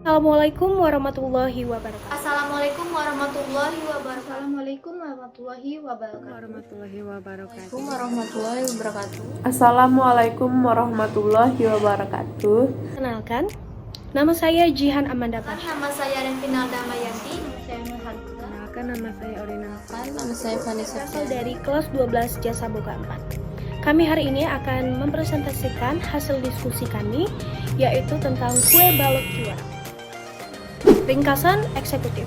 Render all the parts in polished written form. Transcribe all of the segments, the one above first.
Assalamualaikum warahmatullahi wabarakatuh. Assalamualaikum warahmatullahi wabarakatuh. Assalamualaikum warahmatullahi wabarakatuh. Warahmatullahi wabarakatuh. Warahmatullahi wabarakatuh. Assalamualaikum warahmatullahi wabarakatuh. Kenalkan, nama saya Jihan Amanda Pasha. Nama saya Renvina Damayanti. Saya Nurhan. Kenalkan, nama saya Orina. Nama saya Vanessa. Berasal dari kelas 12 Jasa Boga 4. Kami hari ini akan mempresentasikan hasil diskusi kami, yaitu tentang kue balok juara. Ringkasan eksekutif.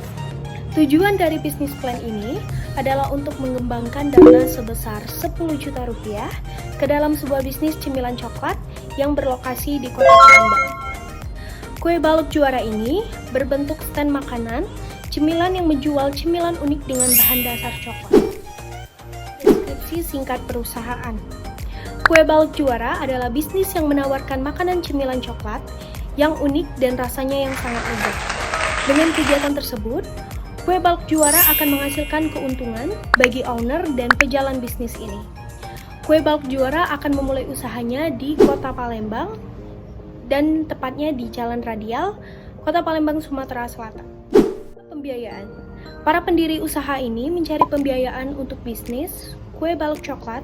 Tujuan dari bisnis plan ini adalah untuk mengembangkan dana sebesar 10 juta rupiah ke dalam sebuah bisnis cemilan coklat yang berlokasi di Kota Palembang. Kue balok juara ini berbentuk stand makanan, cemilan yang menjual cemilan unik dengan bahan dasar coklat. Deskripsi singkat perusahaan. Kue balok juara adalah bisnis yang menawarkan makanan cemilan coklat yang unik dan rasanya yang sangat lezat. Dengan kegiatan tersebut, kue balok juara akan menghasilkan keuntungan bagi owner dan pejalan bisnis ini. Kue balok juara akan memulai usahanya di Kota Palembang dan tepatnya di Jalan Radial, Kota Palembang, Sumatera Selatan. Pembiayaan. Para pendiri usaha ini mencari pembiayaan untuk bisnis kue balok coklat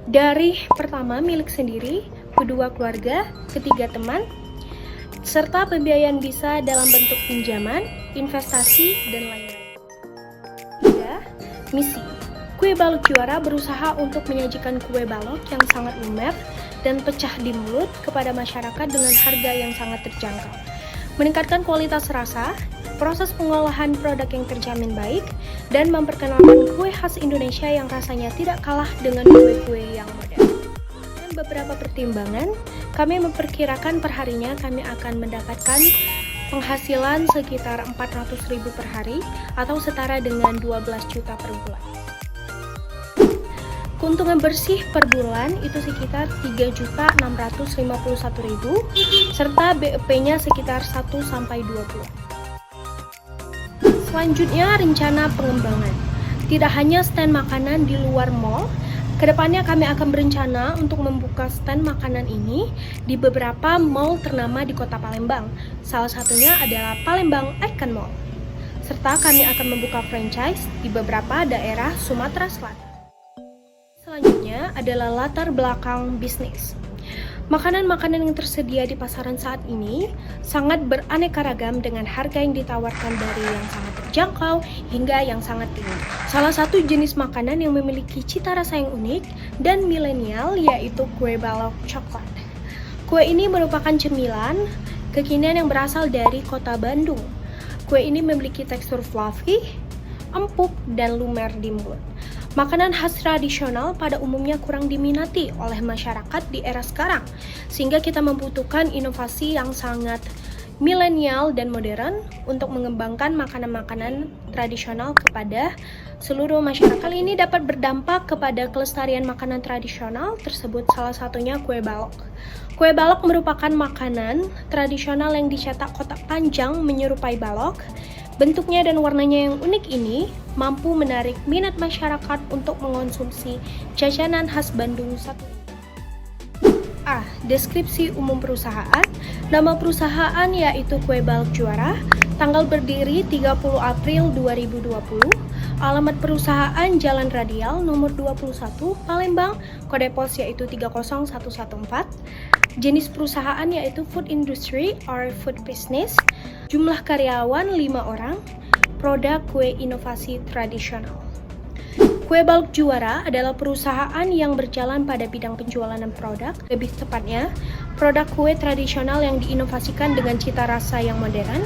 dari pertama milik sendiri, kedua keluarga, ketiga teman, serta pembiayaan bisa dalam bentuk pinjaman, investasi, dan lain-lain. 3. Misi. Kue balok juara berusaha untuk menyajikan kue balok yang sangat lumer dan pecah di mulut kepada masyarakat dengan harga yang sangat terjangkau. Meningkatkan kualitas rasa, proses pengolahan produk yang terjamin baik, dan memperkenalkan kue khas Indonesia yang rasanya tidak kalah dengan kue-kue yang modern. Dengan beberapa pertimbangan, kami memperkirakan perharinya kami akan mendapatkan penghasilan sekitar 400.000 per hari atau setara dengan 12 juta per bulan. Keuntungan bersih per bulan itu sekitar 3.651.000 serta BEP-nya sekitar 1-2 bulan. Selanjutnya, rencana pengembangan. Tidak hanya stand makanan di luar mall, kedepannya kami akan berencana untuk membuka stand makanan ini di beberapa mall ternama di Kota Palembang. Salah satunya adalah Palembang Icon Mall. Serta kami akan membuka franchise di beberapa daerah Sumatera Selatan. Selanjutnya adalah latar belakang bisnis. Makanan-makanan yang tersedia di pasaran saat ini sangat beraneka ragam dengan harga yang ditawarkan dari yang sangat terjangkau hingga yang sangat tinggi. Salah satu jenis makanan yang memiliki cita rasa yang unik dan milenial yaitu kue balok coklat. Kue ini merupakan cemilan kekinian yang berasal dari Kota Bandung. Kue ini memiliki tekstur fluffy, empuk, dan lumer di mulut. Makanan khas tradisional pada umumnya kurang diminati oleh masyarakat di era sekarang, sehingga kita membutuhkan inovasi yang sangat milenial dan modern untuk mengembangkan makanan-makanan tradisional kepada seluruh masyarakat. Kali ini dapat berdampak kepada kelestarian makanan tradisional tersebut, salah satunya kue balok. Kue balok merupakan makanan tradisional yang dicetak kotak panjang menyerupai balok. Bentuknya dan warnanya yang unik ini mampu menarik minat masyarakat untuk mengonsumsi jajanan khas Bandung satu. Deskripsi umum perusahaan. Nama perusahaan yaitu Kue Balok Juara. Tanggal berdiri 30 April 2020. Alamat perusahaan Jalan Radial nomor 21 Palembang. Kode pos yaitu 30114. Jenis perusahaan yaitu food industry or food business. Jumlah karyawan 5 orang. Produk kue inovasi tradisional. Kue Balok Juara adalah perusahaan yang berjalan pada bidang penjualan produk, lebih tepatnya produk kue tradisional yang diinovasikan dengan cita rasa yang modern.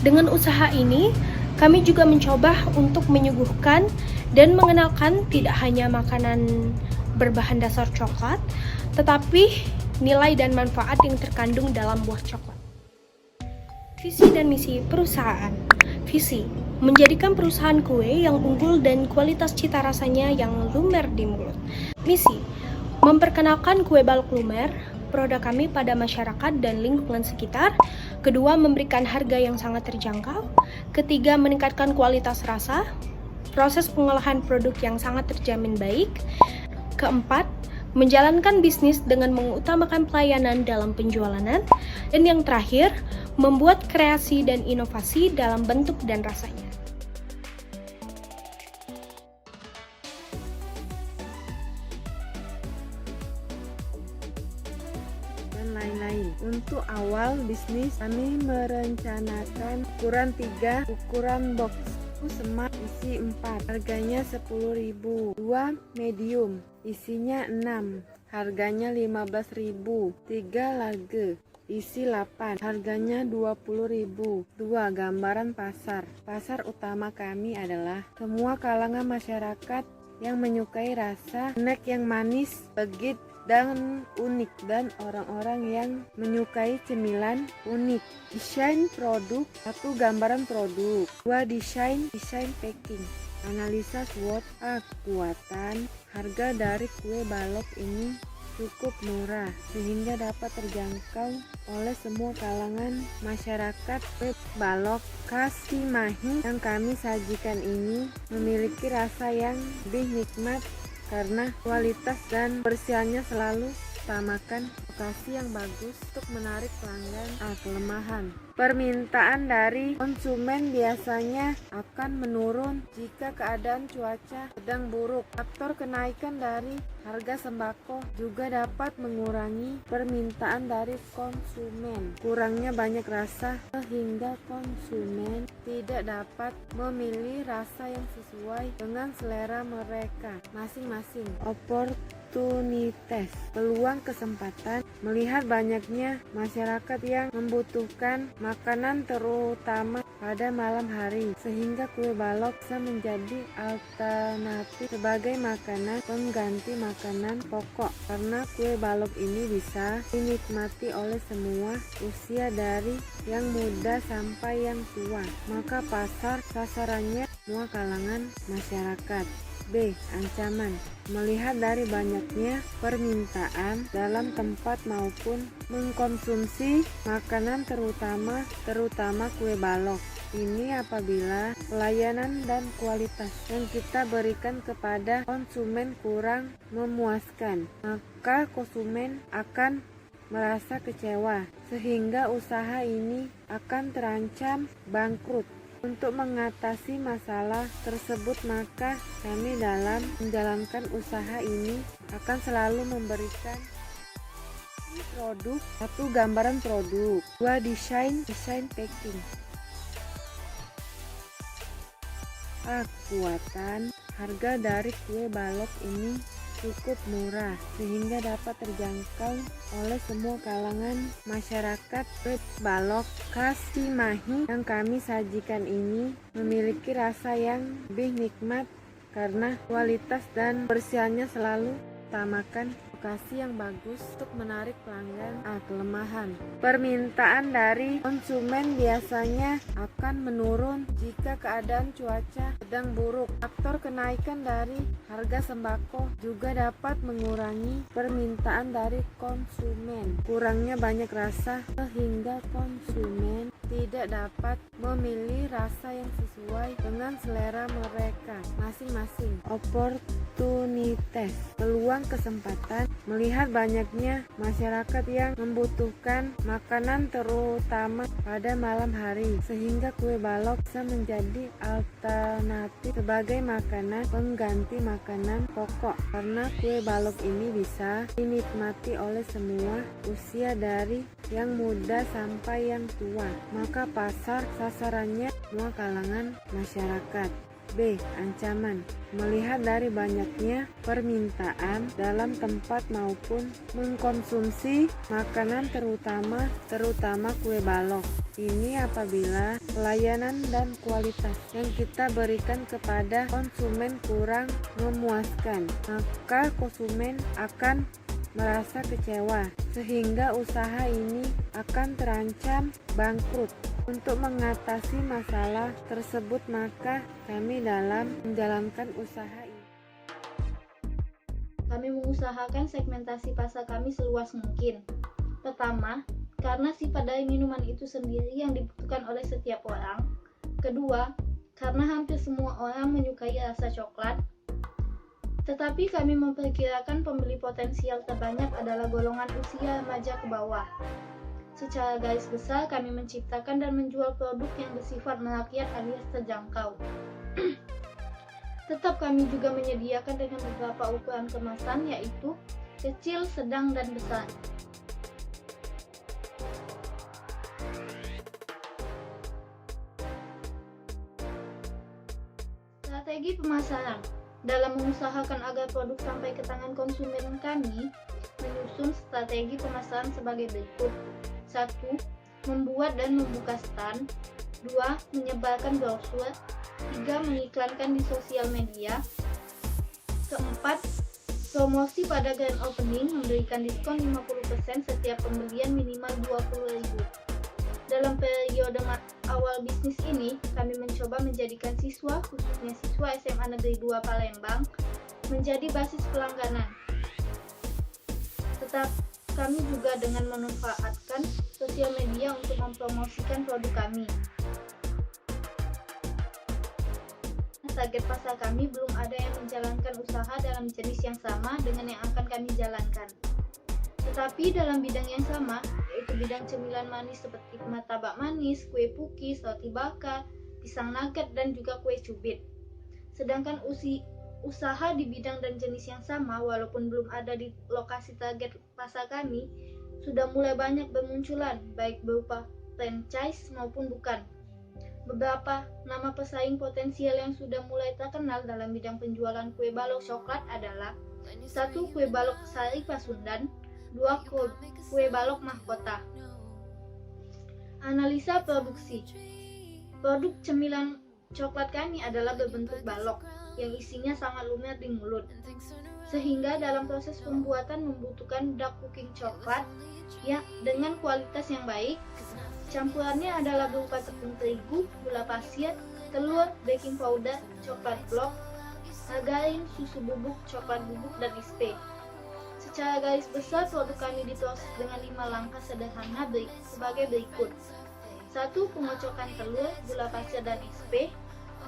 Dengan usaha ini, kami juga mencoba untuk menyuguhkan dan mengenalkan tidak hanya makanan berbahan dasar coklat, tetapi nilai dan manfaat yang terkandung dalam buah coklat. Visi dan misi perusahaan. Visi, menjadikan perusahaan kue yang unggul dan kualitas cita rasanya yang lumer di mulut. Misi, memperkenalkan kue balok lumer, produk kami pada masyarakat dan lingkungan sekitar. Kedua, memberikan harga yang sangat terjangkau. Ketiga, meningkatkan kualitas rasa. Proses pengolahan produk yang sangat terjamin baik. Keempat, menjalankan bisnis dengan mengutamakan pelayanan dalam penjualan, dan yang terakhir, membuat kreasi dan inovasi dalam bentuk dan rasanya. Dan lain-lain. Untuk awal bisnis, kami merencanakan ukuran 3, ukuran box semak isi 4, harganya 10.000. 2 medium, isinya 6, harganya 15.000. 3 large, isi 8, harganya 20.000. 2 gambaran pasar. Pasar utama kami adalah semua kalangan masyarakat yang menyukai rasa snack yang manis, legit, dan unik, dan orang-orang yang menyukai cemilan unik. Desain produk. 1 gambaran produk. 2 desain packing. Analisa SWOT. Kekuatan. Harga dari kue balok ini cukup murah sehingga dapat terjangkau oleh semua kalangan masyarakat. Kue balok khas Cimahi yang kami sajikan ini memiliki rasa yang lebih nikmat karena kualitas dan kebersihannya selalu utamakan. Lokasi yang bagus untuk menarik pelanggan. Kelemahan. Permintaan dari konsumen biasanya akan menurun jika keadaan cuaca sedang buruk. Faktor kenaikan dari harga sembako juga dapat mengurangi permintaan dari konsumen. Kurangnya banyak rasa sehingga konsumen tidak dapat memilih rasa yang sesuai dengan selera mereka masing-masing. Opportunities. Peluang kesempatan. Melihat banyaknya masyarakat yang membutuhkan makanan terutama pada malam hari, sehingga kue balok bisa menjadi alternatif sebagai makanan pengganti makanan pokok. Karena kue balok ini bisa dinikmati oleh semua usia dari yang muda sampai yang tua, maka pasar sasarannya semua kalangan masyarakat. B. Ancaman. Melihat dari banyaknya permintaan dalam tempat maupun mengkonsumsi makanan terutama kue balok ini, apabila pelayanan dan kualitas yang kita berikan kepada konsumen kurang memuaskan, maka konsumen akan merasa kecewa sehingga usaha ini akan terancam bangkrut. Untuk mengatasi masalah tersebut, maka kami dalam menjalankan usaha ini akan selalu memberikan produk. 1 gambaran produk. 2 desain packing. Kekuatan. Harga dari kue balok ini cukup murah sehingga dapat terjangkau oleh semua kalangan masyarakat. Kue balok khas Cimahi yang kami sajikan ini memiliki rasa yang lebih nikmat karena kualitas dan kebersihannya selalu utamakan. Lokasi yang bagus untuk menarik pelanggan. Kelemahan. Permintaan dari konsumen biasanya akan menurun jika keadaan cuaca sedang buruk. Faktor kenaikan dari harga sembako juga dapat mengurangi permintaan dari konsumen. Kurangnya banyak rasa sehingga konsumen tidak dapat memilih rasa yang sesuai dengan selera mereka masing-masing. Opportunities. Peluang kesempatan. Melihat banyaknya masyarakat yang membutuhkan makanan terutama pada malam hari, sehingga kue balok bisa menjadi alternatif sebagai makanan pengganti makanan pokok. Karena kue balok ini bisa dinikmati oleh semua usia dari yang muda sampai yang tua, maka pasar sasarannya semua kalangan masyarakat. B. Ancaman. Melihat dari banyaknya permintaan dalam tempat maupun mengkonsumsi makanan terutama kue balok ini, apabila pelayanan dan kualitas yang kita berikan kepada konsumen kurang memuaskan, maka konsumen akan merasa kecewa sehingga usaha ini akan terancam bangkrut. Untuk mengatasi masalah tersebut, maka kami dalam menjalankan usaha ini. Kami mengusahakan segmentasi pasar kami seluas mungkin. Pertama, karena sifat dari minuman itu sendiri yang dibutuhkan oleh setiap orang. Kedua, karena hampir semua orang menyukai rasa coklat. Tetapi kami memperkirakan pembeli potensial terbanyak adalah golongan usia remaja ke bawah. Secara garis besar, kami menciptakan dan menjual produk yang bersifat merakyat alias terjangkau. Tetap kami juga menyediakan dengan beberapa ukuran kemasan, yaitu kecil, sedang, dan besar. Strategi pemasaran. Dalam mengusahakan agar produk sampai ke tangan konsumen, kami menyusun strategi pemasaran sebagai berikut. 1. Membuat dan membuka stand. 2. Menyebarkan brosur. 3. Mengiklankan di sosial media. 4. Promosi pada grand opening, memberikan diskon 50% setiap pembelian minimal 20.000. Dalam periode awal bisnis ini, kami mencoba menjadikan siswa, khususnya siswa SMA Negeri 2 Palembang, menjadi basis pelangganan. Tetap kami juga dengan memanfaatkan sosial media untuk mempromosikan produk kami. Target pasar kami belum ada yang menjalankan usaha dalam jenis yang sama dengan yang akan kami jalankan. Tetapi dalam bidang yang sama, yaitu bidang cemilan manis seperti martabak manis, kue pukis, roti bakar, pisang nugget, dan juga kue cubit. Sedangkan usaha di bidang dan jenis yang sama, walaupun belum ada di lokasi target pasar kami, sudah mulai banyak bermunculan, baik berupa franchise maupun bukan. Beberapa nama pesaing potensial yang sudah mulai terkenal dalam bidang penjualan kue balok coklat adalah 1. Kue balok Sari Pasundan, 2. Kue balok Mahkota. Analisa produksi. Produk cemilan coklat kami adalah berbentuk balok yang isinya sangat lumer di mulut, sehingga dalam proses pembuatan membutuhkan dark cooking coklat ya dengan kualitas yang baik. Campurannya adalah berupa tepung terigu, gula pasir, telur, baking powder, coklat blok, margarin, susu bubuk, coklat bubuk, dan SP. Secara garis besar, produk kami diproses dengan 5 langkah sederhana sebagai berikut. 1. Pengocokan telur, gula pasir, dan SP.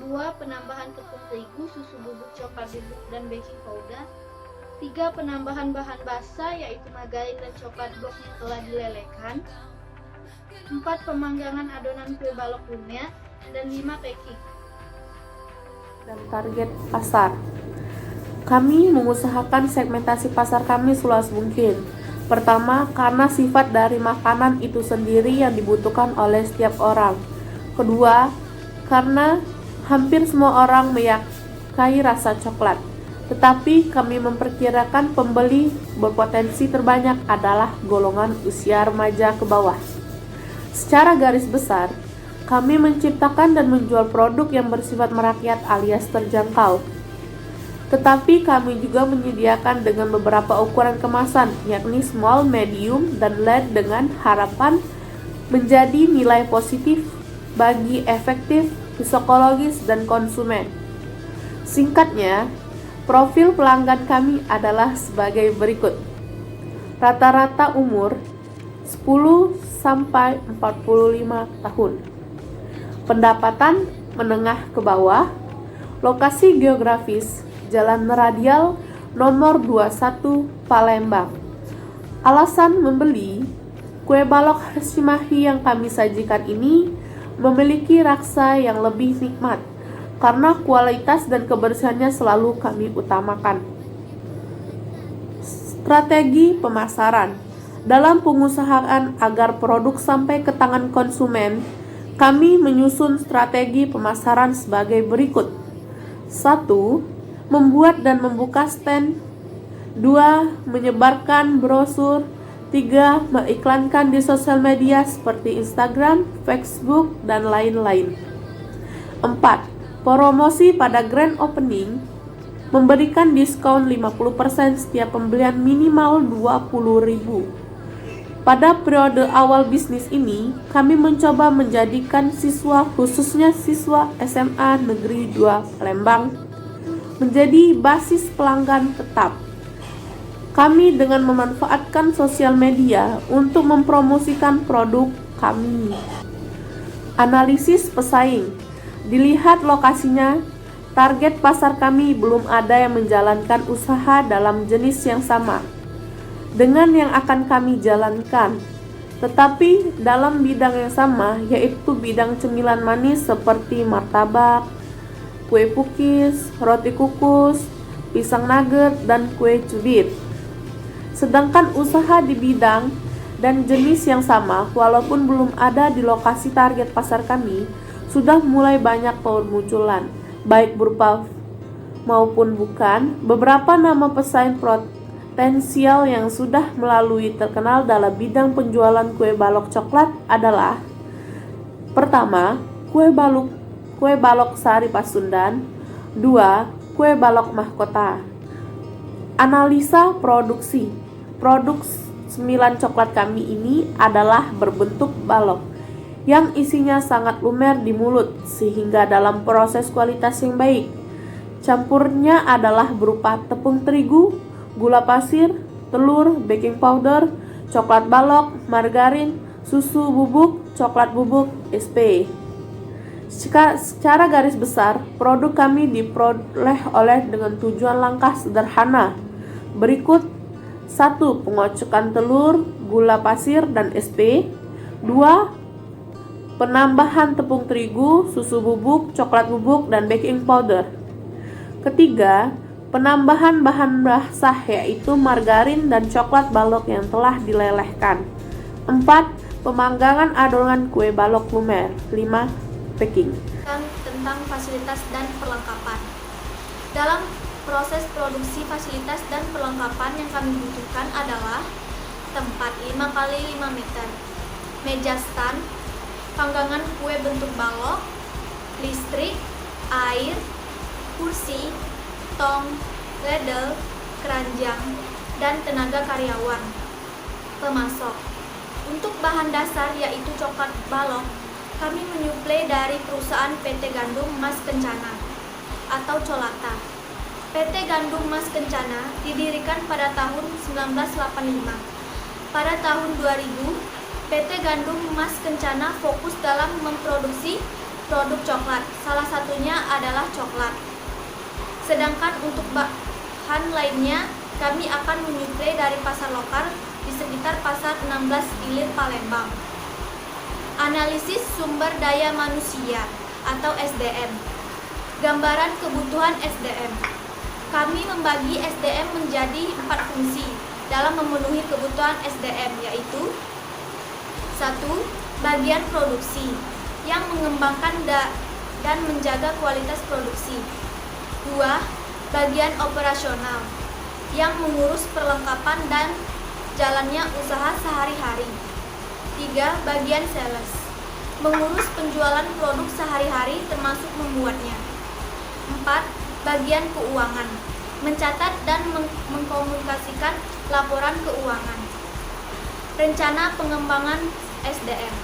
2. Penambahan tepung terigu, susu bubuk, coklat bubuk, dan baking powder. 3. Penambahan bahan basah yaitu margarin dan coklat blok yang telah dilelehkan. 4. Pemanggangan adonan kue balok lumer. Dan 5. Packing. Dan target pasar. Kami mengusahakan segmentasi pasar kami seluas mungkin. Pertama, karena sifat dari makanan itu sendiri yang dibutuhkan oleh setiap orang. Kedua, karena hampir semua orang menyukai rasa coklat. Tetapi kami memperkirakan pembeli berpotensi terbanyak adalah golongan usia remaja ke bawah. Secara garis besar, kami menciptakan dan menjual produk yang bersifat merakyat alias terjangkau. Tetapi kami juga menyediakan dengan beberapa ukuran kemasan, yakni small, medium, dan large dengan harapan menjadi nilai positif bagi efektif, psikologis, dan konsumen. Singkatnya, profil pelanggan kami adalah sebagai berikut. Rata-rata umur 10 sampai 45 tahun. Pendapatan menengah ke bawah. Lokasi geografis Jalan Radial nomor 21 Palembang. Alasan membeli kue balok Cimahi yang kami sajikan ini memiliki rasa yang lebih nikmat karena kualitas dan kebersihannya selalu kami utamakan. Strategi pemasaran. Dalam pengusahaan agar produk sampai ke tangan konsumen, kami menyusun strategi pemasaran sebagai berikut. 1. Membuat dan membuka stand. 2. Menyebarkan brosur. 3. Mengiklankan di sosial media seperti Instagram, Facebook, dan lain-lain. 4. Promosi pada grand opening. Memberikan diskon 50% setiap pembelian minimal 20.000. Pada periode awal bisnis ini, kami mencoba menjadikan siswa, khususnya siswa SMA Negeri 2 Palembang, menjadi basis pelanggan tetap. Kami dengan memanfaatkan sosial media untuk mempromosikan produk kami. Analisis pesaing. Dilihat lokasinya, Target pasar kami belum ada yang menjalankan usaha dalam jenis yang sama dengan yang akan kami jalankan, tetapi dalam bidang yang sama, yaitu bidang cemilan manis seperti martabak, kue pukis, roti kukus, pisang nugget, dan kue cubit. Sedangkan usaha di bidang dan jenis yang sama, walaupun belum ada di lokasi target pasar kami, sudah mulai banyak bermunculan, baik berupa maupun bukan. Beberapa nama pesaing potensial yang sudah melalui terkenal dalam bidang penjualan kue balok coklat adalah: pertama, kue balok Sari Pasundan. 2. Kue balok Mahkota. Analisa produksi. Produk cemilan coklat kami ini adalah berbentuk balok yang isinya sangat lumer di mulut, sehingga dalam proses kualitas yang baik. Campurnya adalah berupa tepung terigu, gula pasir, telur, baking powder, coklat balok, margarin, susu bubuk, coklat bubuk, SP. Secara garis besar, produk kami diperoleh oleh dengan tujuan langkah sederhana berikut: 1. Pengocokan telur, gula pasir, dan SP. 2. Penambahan tepung terigu, susu bubuk, coklat bubuk, dan baking powder. Ketiga, penambahan bahan basah yaitu margarin dan coklat balok yang telah dilelehkan. 4. Pemanggangan adonan kue balok lumer. 5. Packing. Tentang fasilitas dan perlengkapan. Dalam proses produksi, fasilitas dan perlengkapan yang kami butuhkan adalah tempat 5x5 meter, meja stand, panggangan kue bentuk balok, listrik, air, kursi, tong, ladle, keranjang, dan tenaga karyawan. Pemasok. Untuk bahan dasar yaitu coklat balok, kami menyuplai dari perusahaan PT Gandum Mas Kencana atau Colata. PT Gandum Mas Kencana didirikan pada tahun 1985. Pada tahun 2000, PT Gandum Mas Kencana fokus dalam memproduksi produk coklat, salah satunya adalah coklat. Sedangkan untuk bahan lainnya, kami akan menyuplai dari pasar lokal di sekitar pasar 16 Ilir Palembang. Analisis sumber daya manusia atau SDM. Gambaran kebutuhan SDM. Kami membagi SDM menjadi 4 fungsi dalam memenuhi kebutuhan SDM, yaitu 1. Bagian produksi yang mengembangkan dan menjaga kualitas produksi. 2. Bagian operasional yang mengurus perlengkapan dan jalannya usaha sehari-hari. 3. Bagian sales mengurus penjualan produk sehari-hari termasuk membuatnya. 4. Bagian keuangan mencatat dan mengkomunikasikan laporan keuangan. Rencana pengembangan SDM.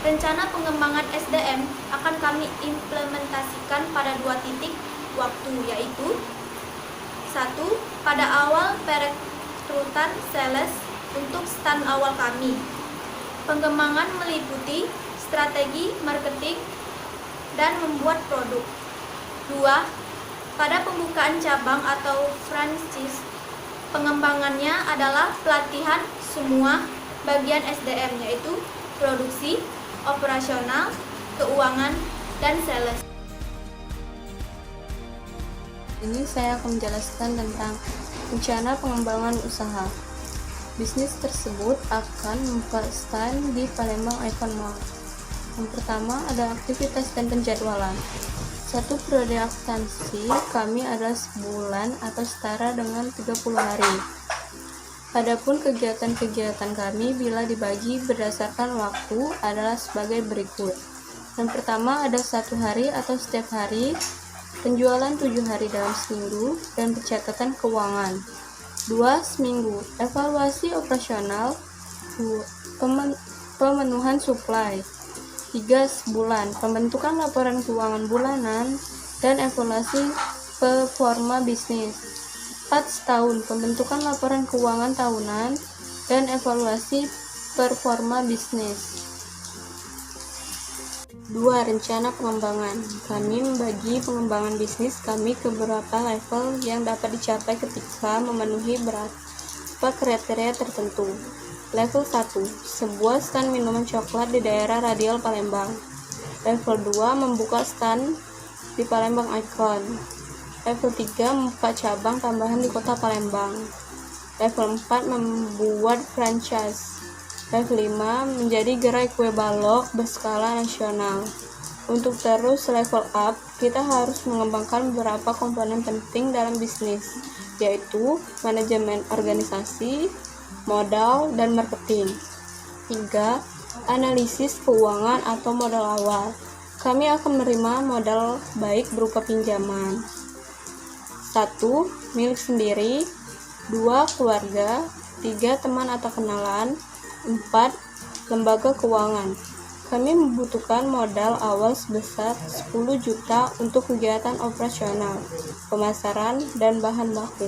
Rencana pengembangan SDM akan kami implementasikan pada 2 titik waktu, yaitu 1. Pada awal perekrutan sales untuk stand awal kami. Pengembangan meliputi strategi marketing dan membuat produk. 2. Pada pembukaan cabang atau franchise, pengembangannya adalah pelatihan semua bagian SDM, yaitu produksi, operasional, keuangan, dan sales. Ini saya akan menjelaskan tentang rencana pengembangan usaha. Bisnis tersebut akan membuka stand di Palembang Icon Mall. Yang pertama ada aktivitas dan penjadwalan. 1 periode akuntansi kami adalah sebulan atau setara dengan 30 hari. Adapun kegiatan-kegiatan kami bila dibagi berdasarkan waktu adalah sebagai berikut. Yang pertama ada 1 hari atau setiap hari, penjualan 7 hari dalam seminggu, dan pencatatan keuangan. 2. Seminggu, evaluasi operasional. 2. Pemenuhan suplai. 3. Sebulan, pembentukan laporan keuangan bulanan dan evaluasi performa bisnis. 4. Setahun, pembentukan laporan keuangan tahunan dan evaluasi performa bisnis. 2. Rencana pengembangan. Kami membagi pengembangan bisnis kami ke beberapa level yang dapat dicapai ketika memenuhi beberapa kriteria tertentu. Level 1. Sebuah stand minuman coklat di daerah radial Palembang. Level 2. Membuka stand di Palembang Icon. Level 3. Membuka cabang tambahan di kota Palembang. Level 4. Membuat franchise. Level 5. Menjadi gerai kue balok berskala nasional. Untuk terus level up, kita harus mengembangkan beberapa komponen penting dalam bisnis, yaitu manajemen organisasi, modal, dan marketing. 3. Analisis keuangan atau modal awal. Kami akan menerima modal baik berupa pinjaman. 1. Milik sendiri. 2. Keluarga. 3. Teman atau kenalan. 4. Lembaga keuangan. Kami membutuhkan modal awal sebesar 10 juta untuk kegiatan operasional, pemasaran, dan bahan baku.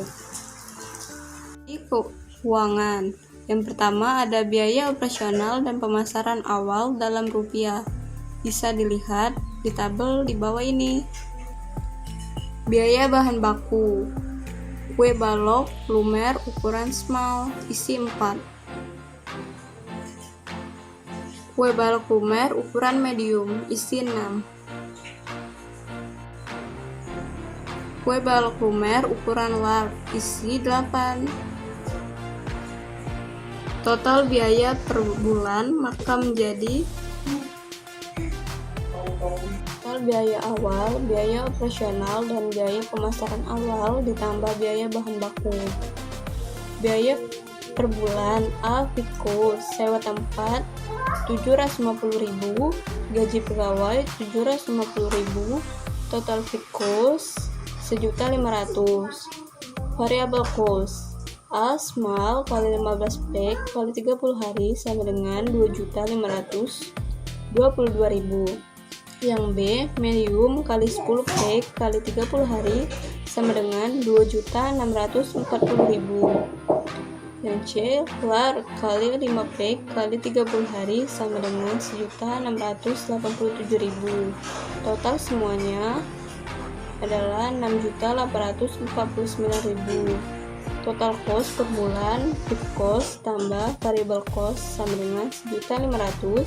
Keuangan. Yang pertama ada biaya operasional dan pemasaran awal dalam rupiah. Bisa dilihat di tabel di bawah ini. Biaya bahan baku. Kue balok lumer ukuran small, isi 4. Kue balok lumer ukuran medium, isi 6. Kue balok lumer ukuran large, isi 8. Total biaya per bulan maka menjadi total biaya awal, biaya operasional, dan biaya pemasaran awal ditambah biaya bahan baku. Biaya per bulan A. Fixed, sewa tempat 750.000, gaji pegawai 750.000, total fixed 1.500.000. Variable cost A. Small kali 15 pack kali 30 hari sama dengan 2.522.000. Yang B. Medium kali 10 pack kali 30 hari sama dengan 2.640.000. Yang C. Large kali 5 pack kali 30 hari sama dengan 1.687.000. Total semuanya adalah 6.849.000. Total cost per bulan, fixed cost tambah variable cost sama dengan 1.500.000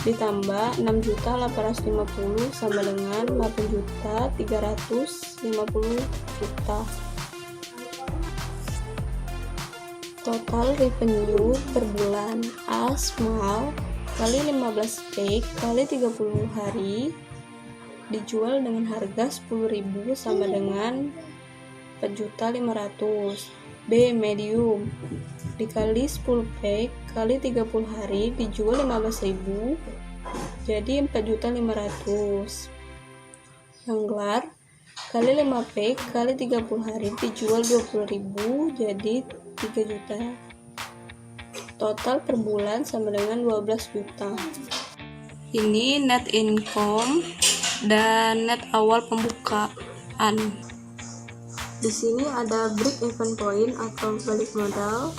ditambah 6.850.000 sama dengan 8.350.000. Total revenue per bulan A. Small kali 15 pack kali 30 hari dijual dengan harga 10.000 sama dengan 4.500.000. B. Medium dikali 10 pack kali 30 hari dijual 15.000 jadi 4.500.000. Yang large kali 5 pack kali 30 hari dijual 20.000 jadi 3 juta. Total per bulan sama dengan 12 juta. Ini net income dan net awal pembukaan. Di sini ada break even point atau balik modal.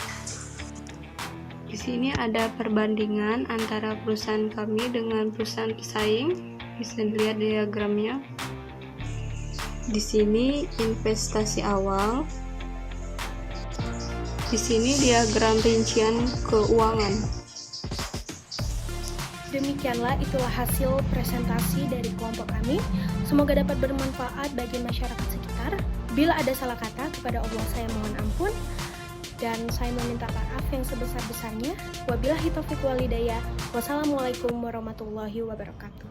Di sini ada perbandingan antara perusahaan kami dengan perusahaan pesaing. Bisa dilihat diagramnya. Di sini investasi awal. Di sini diagram rincian keuangan. Demikianlah itulah hasil presentasi dari kelompok kami. Semoga dapat bermanfaat bagi masyarakat sekitar. Bila ada salah kata, kepada Allah saya mohon ampun. Dan saya meminta maaf yang sebesar-besarnya. Wabillahi taufiq wal hidayah. Wassalamualaikum warahmatullahi wabarakatuh.